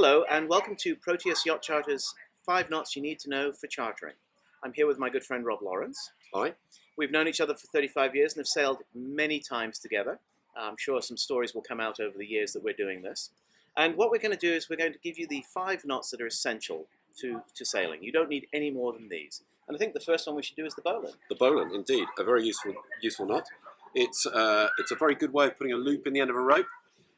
Hello and welcome to Proteus Yacht Charters 5 knots you need to know for chartering. I'm here with my good friend Rob Lawrence. Hi. We've known each other for 35 years and have sailed many times together. I'm sure some stories will come out over the years that we're doing this. And what we're going to do is we're going to give you the 5 knots that are essential to sailing. You don't need any more than these. And I think the first one we should do is the bowline. The bowline, indeed, a very useful knot. It's a very good way of putting a loop in the end of a rope.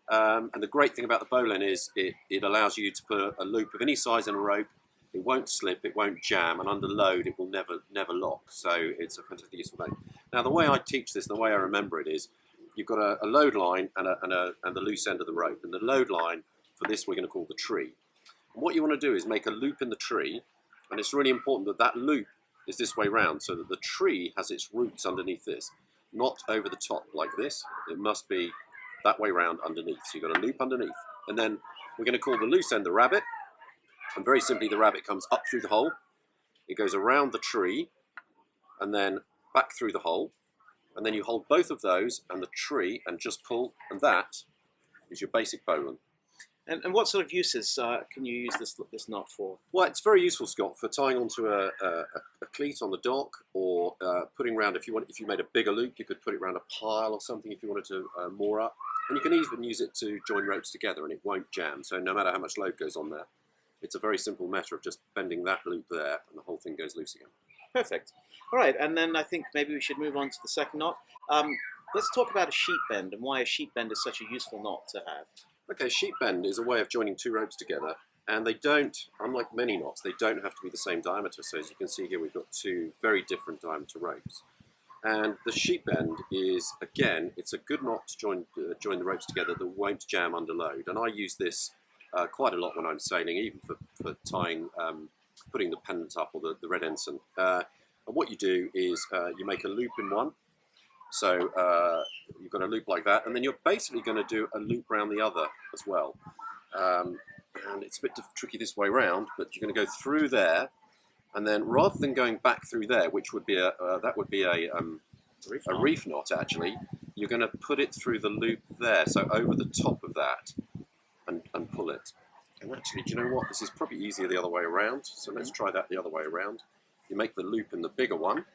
And the great thing about the bowline is it allows you to put a loop of any size in a rope. It won't slip, it won't jam, and under load it will never lock. So it's a fantastically useful thing. Now the way I teach this, the way I remember it is, you've got a load line and the loose end of the rope. And the load line for this we're going to call the tree. And what you want to do is make a loop in the tree, and it's really important that that loop is this way round, so that the tree has its roots underneath this, not over the top like this. It must be that way round underneath. So you've got a loop underneath. And then we're going to call the loose end the rabbit. And very simply, the rabbit comes up through the hole. It goes around the tree and then back through the hole. And then you hold both of those and the tree and just pull. And that is your basic bowline. And what sort of uses can you use this knot for? Well, it's very useful, Scott, for tying onto a cleat on the dock, or putting around, if you made a bigger loop, you could put it around a pile or something if you wanted to moor up. And you can even use it to join ropes together and it won't jam. So no matter how much load goes on there, it's a very simple matter of just bending that loop there and the whole thing goes loose again. Perfect. All right, and then I think maybe we should move on to the second knot. Let's talk about a sheet bend and why a sheet bend is such a useful knot to have. Okay, sheet bend is a way of joining two ropes together, and they don't, unlike many knots, they don't have to be the same diameter. So as you can see here, we've got two very different diameter ropes. And the sheet bend is, again, it's a good knot to join the ropes together that won't jam under load. And I use this quite a lot when I'm sailing, even for tying, putting the pennant up or the red ensign. And what you do is you make a loop in one. So you've got a loop like that, and then you're basically going to do a loop around the other as well. And it's a bit tricky this way round, but you're going to go through there, and then rather than going back through there, which would be a reef knot actually, you're going to put it through the loop there, so over the top of that, and pull it. And actually, do you know what? This is probably easier the other way around. So let's try that the other way around. You make the loop in the bigger one,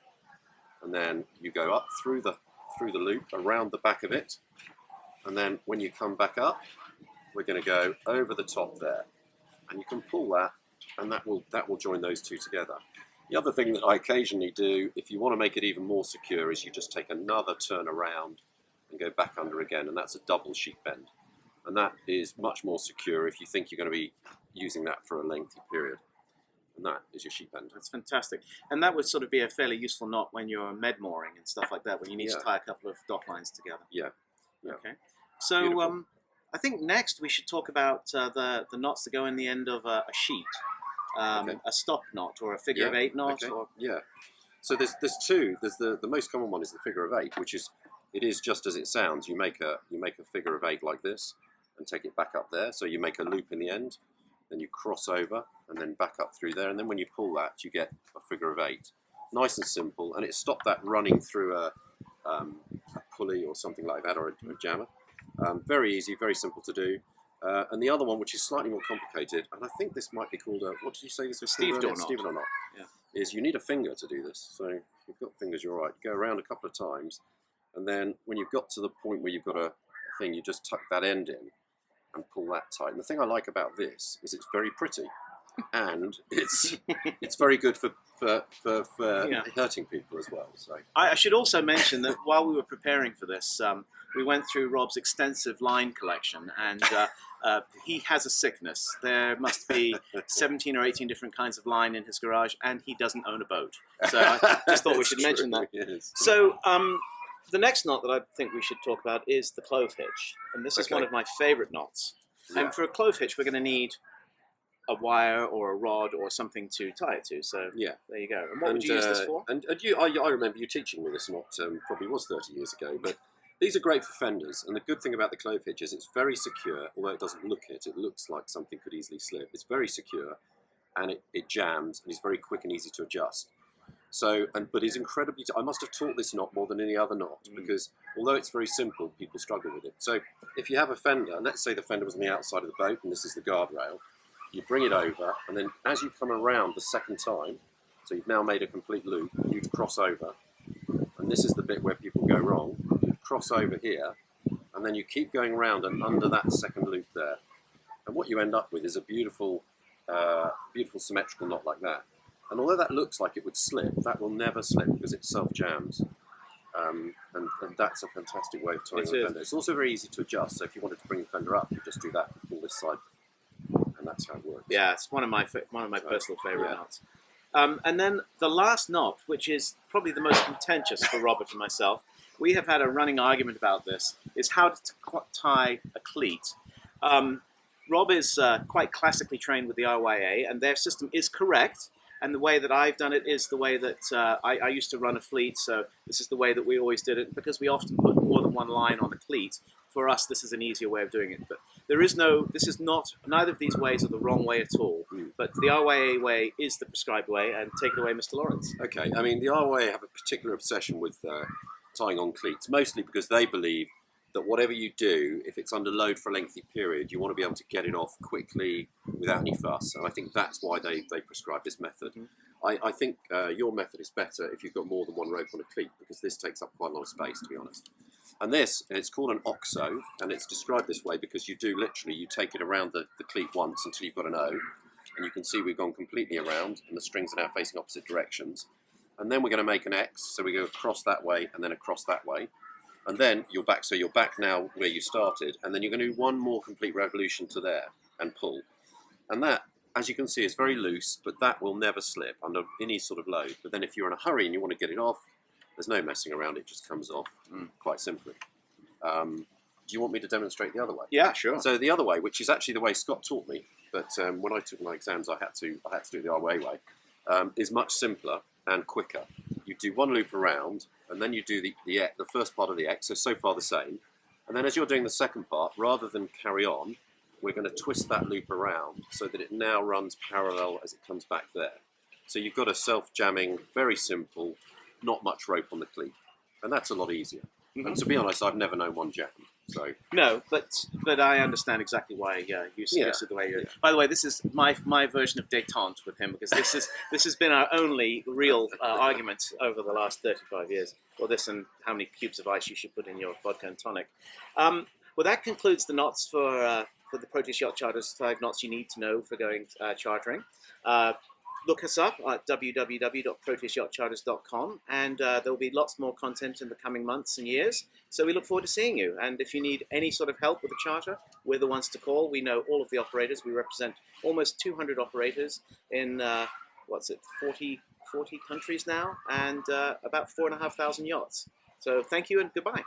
and then you go up through the loop around the back of it, and then when you come back up, we're going to go over the top there, and you can pull that, and that will join those two together. The other thing that I occasionally do, if you want to make it even more secure, is you just take another turn around and go back under again, and that's a double sheet bend, and that is much more secure if you think you're going to be using that for a lengthy period. And that is your sheet bend. That's fantastic. And that would sort of be a fairly useful knot when you're med mooring and stuff like that, when you need to tie a couple of dock lines together. Yeah. Okay. So I think next we should talk about the knots that go in the end of a sheet. A stop knot or a figure of 8 knot. Okay. Or... Yeah. So there's two. There's the most common one is the figure of 8, which is, it is just as it sounds. You make a figure of 8 like this and take it back up there. So you make a loop in the end, then you cross over and then back up through there, and then when you pull that, you get a figure of 8. Nice and simple, and it stopped that running through a pulley or something like that, or a jammer. Very easy, very simple to do. And the other one, which is slightly more complicated, and I think this might be called a, what did you say this was? Stevedore knot. Stevedore knot. Yeah. Is you need a finger to do this. So if you've got fingers, you're right. Go around a couple of times, and then when you've got to the point where you've got a thing, you just tuck that end in and pull that tight. And the thing I like about this is it's very pretty, and it's very good for hurting people as well. So I should also mention that while we were preparing for this, we went through Rob's extensive line collection, and he has a sickness. There must be 17 or 18 different kinds of line in his garage, and he doesn't own a boat. So I just thought we should mention that. Yes. So the next knot that I think we should talk about is the clove hitch, and this is one of my favorite knots. Yeah. And for a clove hitch, we're going to need a wire or a rod or something to tie it to. So there you go. And what would you use this for? And I remember you teaching me this knot, probably was 30 years ago, but these are great for fenders. And the good thing about the clove hitch is it's very secure, although it doesn't look it. It looks like something could easily slip. It's very secure, and it jams, and it's very quick and easy to adjust. So, but it's incredibly, I must have taught this knot more than any other knot, because although it's very simple, people struggle with it. So if you have a fender, and let's say the fender was on the outside of the boat and this is the guardrail, you bring it over, and then as you come around the second time, so you've now made a complete loop, you'd cross over. And this is the bit where people go wrong. You cross over here, and then you keep going around and under that second loop there. And what you end up with is a beautiful, beautiful symmetrical knot like that. And although that looks like it would slip, that will never slip because it self-jams. And that's a fantastic way of tying the fender. It's also very easy to adjust. So if you wanted to bring the fender up, you just do that, pull this side, and that's how it works. Yeah, it's one of my personal favourite knots. And then the last knot, which is probably the most contentious for Robert and myself, we have had a running argument about this, is how to tie a cleat. Rob is quite classically trained with the RYA, and their system is correct. And the way that I've done it is the way that I used to run a fleet, so this is the way that we always did it. Because we often put more than one line on a cleat, for us this is an easier way of doing it. But there is neither of these ways are the wrong way at all. But the RYA way is the prescribed way, and take it away, Mr. Lawrence. Okay, I mean, the RYA have a particular obsession with tying on cleats, mostly because they believe that whatever you do, if it's under load for a lengthy period, you want to be able to get it off quickly without any fuss. And I think that's why they prescribe this method. I think your method is better if you've got more than one rope on a cleat, because this takes up quite a lot of space, to be honest. And it's called an oxo, and it's described this way because you take it around the cleat once until you've got an O, and you can see we've gone completely around, and the strings are now facing opposite directions. And then we're going to make an X, so we go across that way and then across that way. And then you're back, so you're back now where you started, and then you're going to do one more complete revolution to there and pull. And that, as you can see, is very loose, but that will never slip under any sort of load. But then if you're in a hurry and you want to get it off, there's no messing around, it just comes off quite simply. Do you want me to demonstrate the other way? Yeah, sure. So the other way, which is actually the way Scott taught me, but when I took my exams I had to do the RYA way, is much simpler and quicker. You do one loop around, and then you do the first part of the X, so far the same. And then as you're doing the second part, rather than carry on, we're going to twist that loop around so that it now runs parallel as it comes back there. So you've got a self-jamming, very simple, not much rope on the cleat. And that's a lot easier. And to be honest, I've never known one jam. So no, but I understand exactly why you suggested the way you. By the way, this is my version of détente with him, because this has been our only real argument over the last 35 years. Well, this and how many cubes of ice you should put in your vodka and tonic. Well, that concludes the knots for the Proteus Yacht Charters, 5 knots you need to know for going chartering. Look us up at www.proteusyachtcharters.com, and there will be lots more content in the coming months and years. So we look forward to seeing you. And if you need any sort of help with the charter, we're the ones to call. We know all of the operators. We represent almost 200 operators in 40 countries now, and about 4,500 yachts. So thank you and goodbye.